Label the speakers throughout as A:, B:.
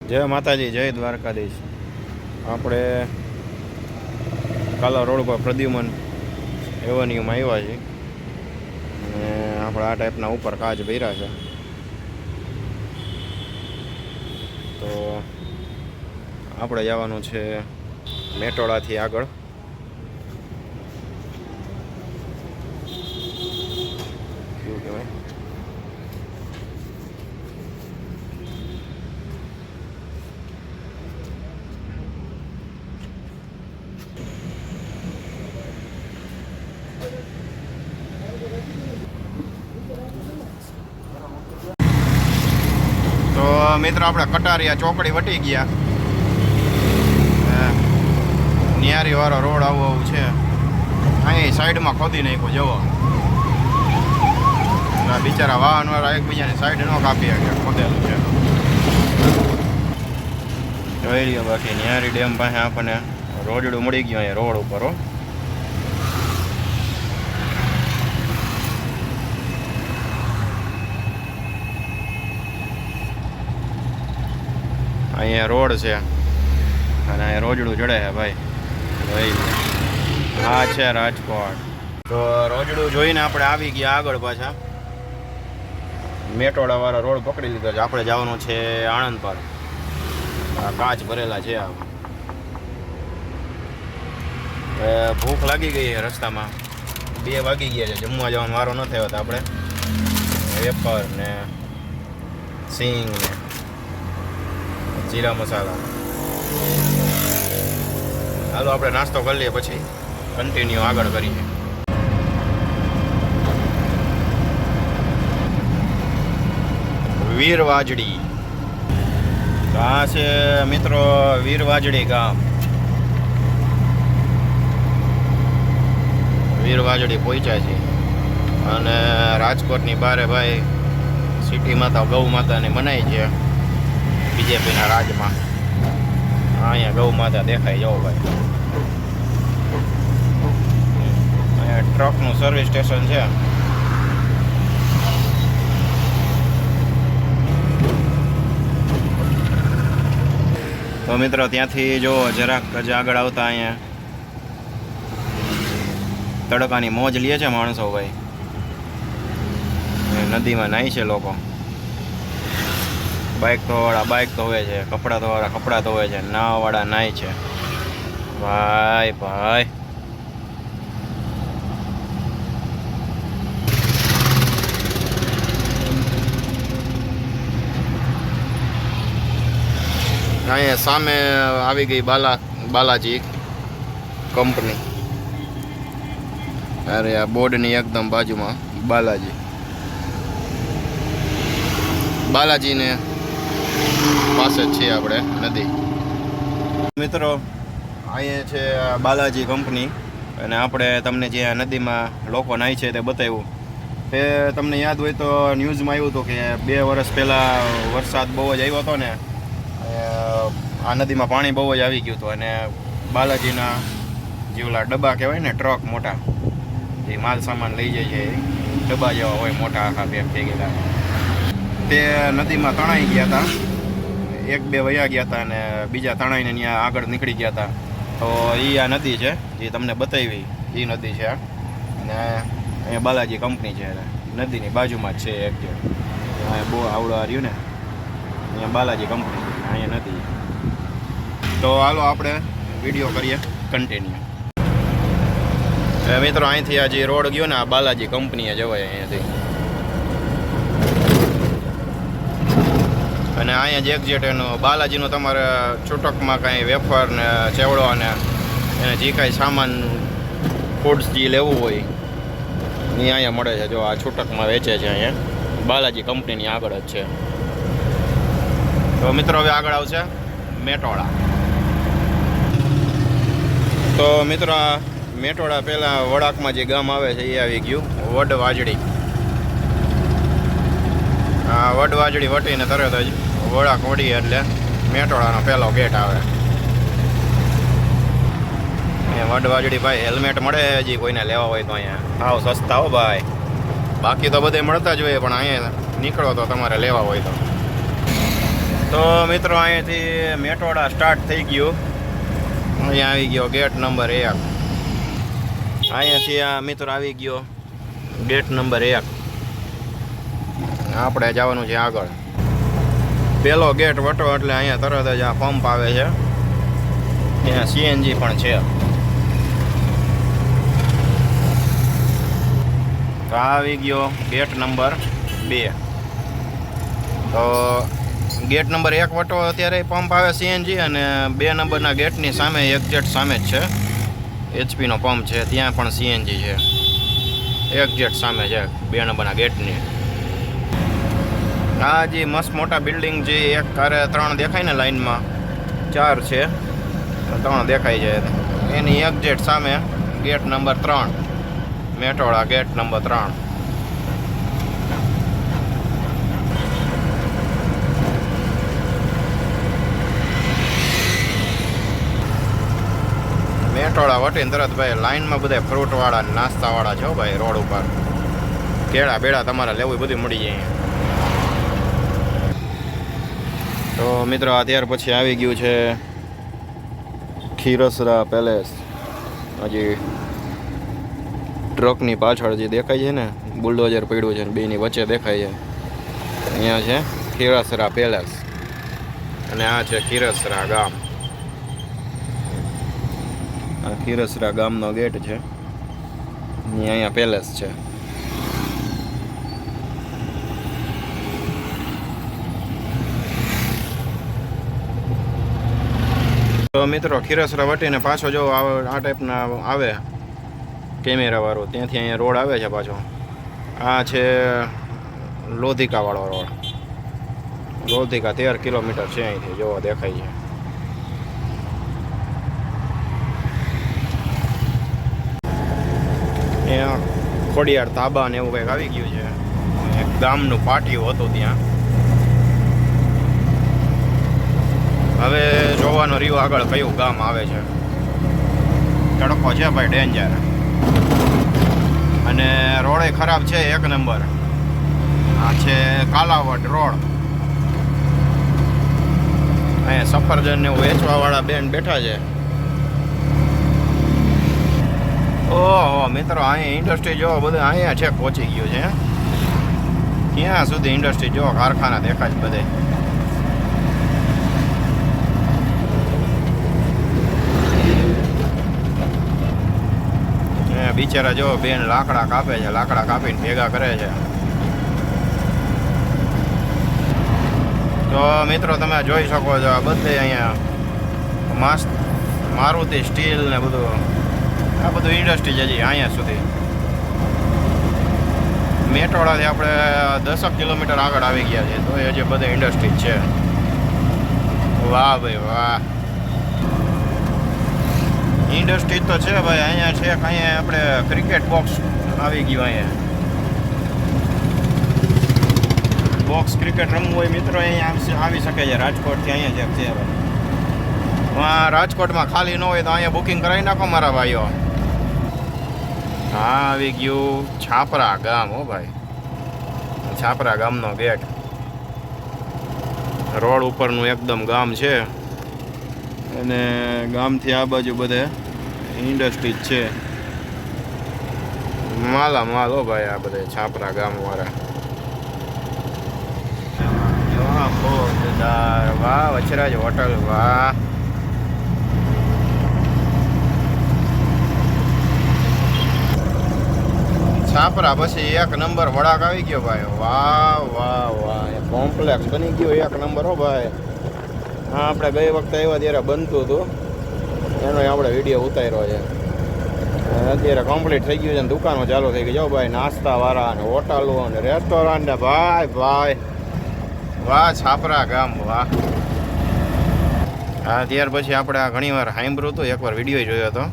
A: જય માતાજી, જય દ્વારકાધીશ. આપણે કાલા રોડ પર પ્રદ્યુમન એવન્યુમાં આવ્યા છીએ અને આપણે આ ટાઈપના ઉપર કાચ ભર્યા છે. તો આપણે જવાનું છે મેટોડાથી આગળ. શું કહેવાય, તો મિત્રો આપણે કટારિયા ચોકડી વટી ગયા. નિયારી વાળો રોડ આવું છે. અહીં સાઈડમાં ખોદી નાખ્યું જવો. બિચારા વાહન વાળા એકબીજાની સાઈડ ન કાપી શકે, ખોદેલું છે. જોઈ લ્યો. બાકી નિયારી ડેમ પાસે આપણને રોજડું મળી ગયું અહીંયા રોડ ઉપર. અહીંયા રોડ છે અને અહીંયા રોજડું જડે છે ભાઈ. હા છે રાજકોટ. તો રોજડું જોઈને આપણે આવી ગયા આગળ. પાછા મેટોડા વાળા રોડ પકડી લીધો છે. આપણે જવાનું છે આણંદ પર. આ કાચ ભરેલા છે. ભૂખ લાગી ગઈ છે રસ્તામાં. 2 વાગી ગયા છે. જમવા જવાનો વારો ન થયો તો આપણે વેફર ને સિંગ ને જીરા મસાલા. હાલો આપણે નાસ્તો કરી લઈએ, પછી કન્ટિન્યુ આગળ કરીએ. વીરવાજડી. તો આ છે મિત્રો વીરવાજડી ગામ. વીરવાજડી પહોંચ્યા છે અને રાજકોટની બારે ભાઈ સિટીમાં તો ગૌ માતાને મનાય છે બીજેપીના રાજમાં. અહીંયા ગૌ માતા દેખાય જાઓ ભાઈ. અહીંયા ટ્રકનું સર્વિસ સ્ટેશન છે. તો મિત્રો ત્યાંથી જો જરાક જ આગળ આવતા અહીંયા તડકાની મોજ લે છે માણસો ભાઈ. નદીમાં નાહી છે લોકો. બાઇક ધોવાળા બાઇક ધોવે છે, કપડાં ધોવાળા કપડાં ધોવે છે, નાવાવાળા નાય છે ભાઈ. ભાઈ અહીંયા સામે આવી ગઈ બાલાજી કંપની. અરે આ બોર્ડની એકદમ બાજુમાં બાલાજીને પાસે જ છીએ આપણે નદી. મિત્રો અહીંયા છે બાલાજી કંપની અને આપણે તમને જે નદીમાં લોકો નાય છે તે બતાવ્યું. તે તમને યાદ હોય તો ન્યૂઝમાં આવ્યું હતું કે 2 વર્ષ પહેલાં વરસાદ બહુ જ આવ્યો હતો ને આ નદીમાં પાણી બહુ જ આવી ગયું હતું અને બાલાજીના જેવલા ડબ્બા કહેવાય ને, ટ્રક મોટા, એ માલ સામાન લઈ જાય છે, ડબ્બા જેવા હોય મોટા, આખા પેક થઈ ગયેલા, તે નદીમાં તણાઈ ગયા હતા. 1-2 વયા ગયા હતા અને બીજા તણાઈને ત્યાં આગળ નીકળી ગયા હતા. તો એ આ નદી છે જે તમને બતાવી, એ નદી છે. અને અહીંયા બાલાજી કંપની છે, નદીની બાજુમાં જ છે એક જે. અહીંયા બહુ આવડો રહ્યું ને, અહીંયા બાલાજી કંપની, અહીંયા નદી. તો હાલો આપણે વિડીયો કરીએ કન્ટિન્યુ. મિત્રો અહીંથી આ જે રોડ ગયો ને આ બાલાજી કંપનીએ જવાય અહીંયાથી. અને અહીંયા જ એક્ઝેક્ટ એનું બાલાજીનું તમારે છૂટકમાં કાંઈ વેફર ને ચેવડો અને એને જે કાંઈ સામાન ફૂડ્સ જે લેવું હોય એ અહીંયા મળે છે. જો આ છૂટકમાં વેચે છે અહીંયા. બાલાજી કંપનીની આગળ જ છે. તો મિત્રો હવે આગળ આવશે મેટોડા. તો મિત્રો આ મેટોડા પહેલાં વડાકમાં જે ગામ આવે છે એ આવી ગયું વડવાજડી. આ વડવાજડી વટીને તરત જ વડાક વળી એટલે મેટોડાનો પહેલો ગેટ આવે. વડવાજડી ભાઈ હેલ્મેટ મળે હજી કોઈને લેવા હોય તો અહીંયા આવ સસ્તા હો ભાઈ. બાકી તો બધે મળતા જ હોય પણ અહીંયા નીકળો તો તમારે લેવા હોય તો તો મિત્રો અહીંયાથી મેટોડા સ્ટાર્ટ થઈ ગયું. અહીંયા આવી ગયો ગેટ નંબર 1. અહીંયાથી આ મિત્રો આવી ગયો ગેટ નંબર 1. આપણે જવાનું છે આગળ. પહેલો ગેટ વટો એટલે અહીંયા તરત જ આ પંપ આવે છે. ત્યાં સીએનજી પણ છે. તો આવી ગયો ગેટ નંબર 2. તો ગેટ નંબર 1 વટો અત્યારે પંપ આવે સીએનજી, અને 2 નંબરના ગેટની સામે એક્ઝેક્ટ સામે જ છે એચપીનો પંપ છે, ત્યાં પણ સીએનજી છે. એક્ઝેક્ટ સામે છે 2 નંબરના ગેટની. આ જે મસ્ત મોટા બિલ્ડિંગ જે એક કારે 3 દેખાય ને લાઈનમાં, 4 છે, 3 દેખાય છે, એની એક્ઝેક્ટ સામે gate number 3, Metoda gate number 3. Metoda વટીને તરત ભાઈ લાઈનમાં બધા ફ્રૂટવાળા નાસ્તાવાળા છો ભાઈ રોડ ઉપર. કેળા બેડા તમારે લેવું બધું મળી જાય. તો મિત્રો ત્યાર પછી આવી ગયું છે ખીરસરા પેલેસ. હજી ટ્રકની પાછળ જે દેખાય છે ને બુલડોઝર પડ્યું છે, બેની વચ્ચે દેખાય છે. અહીંયા છે ખીરસરા પેલેસ અને આ છે ખીરસરા ગામ. આ ખીરસરા ગામનો ગેટ છે. અહીંયા પેલેસ છે. તો મિત્રો ખીરસરા વટીને પાછો જો આ ટાઈપના આવે કેમેરાવાળો, ત્યાંથી અહીંયા રોડ આવે છે પાછો. આ છે લોધિકાવાળો રોડ. લોધિકા 13 કિલોમીટર છે અહીંથી, જોવો દેખાય છે. અહીંયા ખોડિયાર તાબા ને એવું કંઈક આવી ગયું છે. એક ગામનું પાટિયું હતું ત્યાં. હવે જોવાનો રહ્યો આગળ કયું ગામ આવે છે. તડકો છે ભાઈ ડેન્જર, અને રોડે ખરાબ છે 1 નંબર. આ છે કાલાવડ રોડ. અહીંયા સફરજન ને વેચવાવાળા બેન બેઠા છે. ઓહો મિત્રો, અહીંયા ઇન્ડસ્ટ્રી જો બધું અહીંયા છે પહોંચી ગયું છે. ક્યાં સુધી ઇન્ડસ્ટ્રી જો કારખાના દેખાય છે બધે. બિચારા જો બેન લાકડા કાપે છે, લાકડા કાપીને ભેગા કરે છે. તો મિત્રો તમે જોઈ શકો છો આ બધે અહીંયા મસ્ત મારુતિ સ્ટીલ ને બધું, આ બધું ઇન્ડસ્ટ્રી છે હજી અહીંયા સુધી. મેટોડાથી આપણે 10 કિલોમીટર આગળ આવી ગયા છે, તો એ હજી બધે ઇન્ડસ્ટ્રી છે. વાહ ભાઈ વાહ, ઇન્ડસ્ટ્રી તો છે ભાઈ. અહીંયા છે અહીંયા આપણે ક્રિકેટ બોક્સ આવી ગયું. અહીંયા બોક્સ ક્રિકેટ રમવું હોય મિત્રો અહીંયા આવી શકે છે. રાજકોટથી અહીંયા છે ભાઈ. રાજકોટમાં ખાલી ન હોય તો અહીંયા બુકિંગ કરાવી નાખો મારા ભાઈઓ. હા આવી ગયું છાપરા ગામ. હો ભાઈ, છાપરા ગામનો ગેટ. રોડ ઉપરનું એકદમ ગામ છે, અને ગામથી આ બાજુ બધે ઇન્ડસ્ટ્રી જ છે. માલા માલ હો ભાઈ આ બધે છાપરા ગામ વાળા. વાહ વચરાજ હોટલ, વાહ. છાપરા પછી 1 નંબર વડાક આવી ગયો ભાઈ. વાહ વાહ વાહ, કોમ્પ્લેક્સ બની ગયો 1 નંબર. હો ભાઈ, હા આપણે ગઈ વખતે આવ્યા ત્યારે બનતું હતું, એનો આપણે વિડીયો ઉતાર્યો છે. અત્યારે કમ્પ્લીટ થઈ ગયું છે ને દુકાનો ચાલુ થઈ ગઈ. જાઓ ભાઈ, નાસ્તાવાળા ને હોટલો અને રેસ્ટોરન્ટ ને ભાઈ ભાઈ વાહ. છાપરા ગામ વાહ. હા ત્યાર પછી આપણે આ ઘણી વાર સાંભળ્યું હતું, એકવાર વિડીયો જોયો હતો.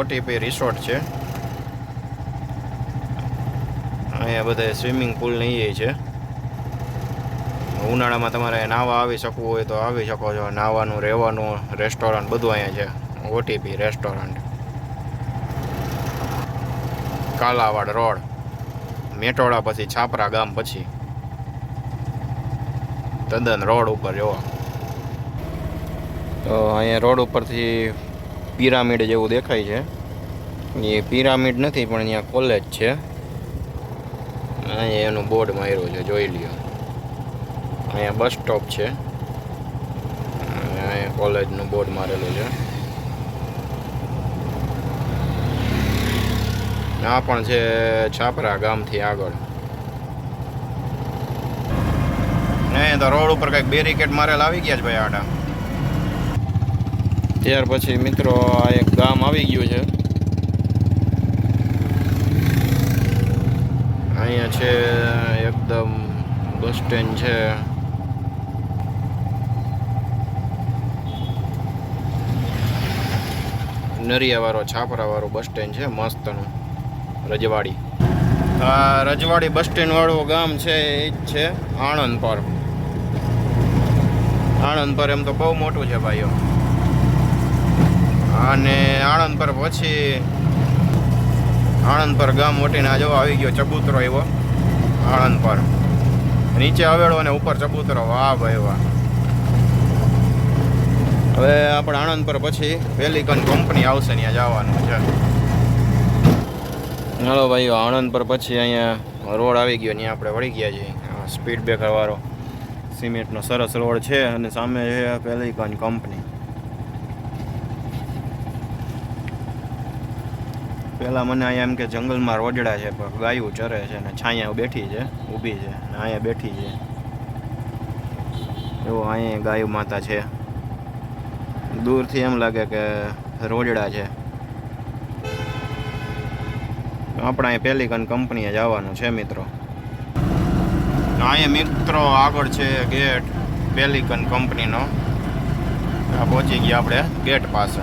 A: ઓટીપી રિસોર્ટ છે. અહીંયા બધા સ્વિમિંગ પુલ ને એ છે. ઉનાળામાં તમારે નાહવા આવી શકવું હોય તો આવી શકો છો. નાહવાનું, રહેવાનું, રેસ્ટોરન્ટ બધું અહીંયા છે. OTP restaurant. Kalawad road, Metoda પછી છાપરા ગામ પછી. તદ્દન રોડ ઉપર જુઓ. તો અહીંયા રોડ ઉપરથી પિરામિડ જેવું દેખાય છે. એ પિરામિડ નથી પણ અહીંયા કોલેજ છે. અહીંયા એનું બોર્ડ માર્યું છે, જોઈ લ્યો. અહીંયા બસ સ્ટોપ છે. અહીંયા કોલેજનું બોર્ડ મારેલું છે. આ પણ છે છાપરા ગામથી આગળ. તો રોડ ઉપર કંઈક બેરિકેડ મારેલ આવી ગયા છે ભાઈ આડા. ત્યાર પછી મિત્રો આ એક ગામ આવી ગયું છે. અહીંયા છે એકદમ બસ સ્ટેન્ડ છે. નરિયાવાળો છાપરાવાળું બસ સ્ટેન્ડ છે મસ્તનું. રજવાડી. આ રજવાડી બસ સ્ટેન્ડ વાળું ગામ છે એ જ છે આણંદ પર. આણંદ પર એમ તો બહુ મોટું છે ભાઈઓ. અને આણંદ પર પછી આણંદ પર ગામ મોટીને આ જો આવી ગયો ચબૂતરો એવો આણંદ પર. નીચે આવેલો અને ઉપર ચબૂતરો. વાહ ભાઈ વાહ. હવે આપણે આણંદ પર પછી પેલિકન કંપની આવશે ત્યાં જવાનું છે. હાલો ભાઈઓ, આણંદ પર પછી અહીંયા રોડ આવી ગયો. ત્યાં આપણે વળી ગયા છીએ. સ્પીડ બ્રેકર વાળો સિમેન્ટનો સરસ રોડ છે અને સામે છે પેલિકન કંપની. પહેલાં મને અહીંયા એમ કે જંગલમાં રોજડા છે પણ ગાયું ચરે છે અને છાંયા બેઠી છે, ઊભી છે અને અહીંયા બેઠી છે. એવો અહીંયા ગાયું માતા છે. દૂરથી એમ લાગે કે રોજડા છે. આપણે અહીંયા પેલિકન કંપનીએ જવાનું છે મિત્રો. અહીંયા મિત્રો આગળ છે ગેટ પેલિકન કંપનીનો. આ પહોંચી ગયા આપણે ગેટ પાસે.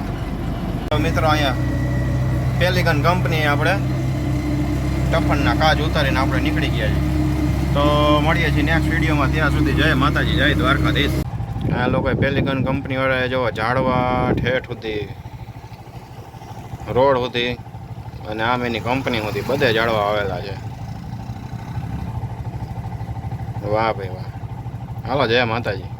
A: તો મિત્રો અહીંયા પેલિકન કંપની આપણે ટફનના કાચ ઉતારીને આપણે નીકળી ગયા છીએ. તો મળીએ છીએ નેક્સ્ટ વિડીયોમાં. ત્યાં સુધી જય માતાજી, જય દ્વારકાધીશ. આ લોકોએ પેલિકન કંપની વાળાએ જો ઝાડવા ઠેઠ સુધી, રોડ સુધી અને આમ એની કંપની સુધી બધે ઝાડવા આવેલા છે. વાહ ભાઈ વાહ. હાલો જય માતાજી.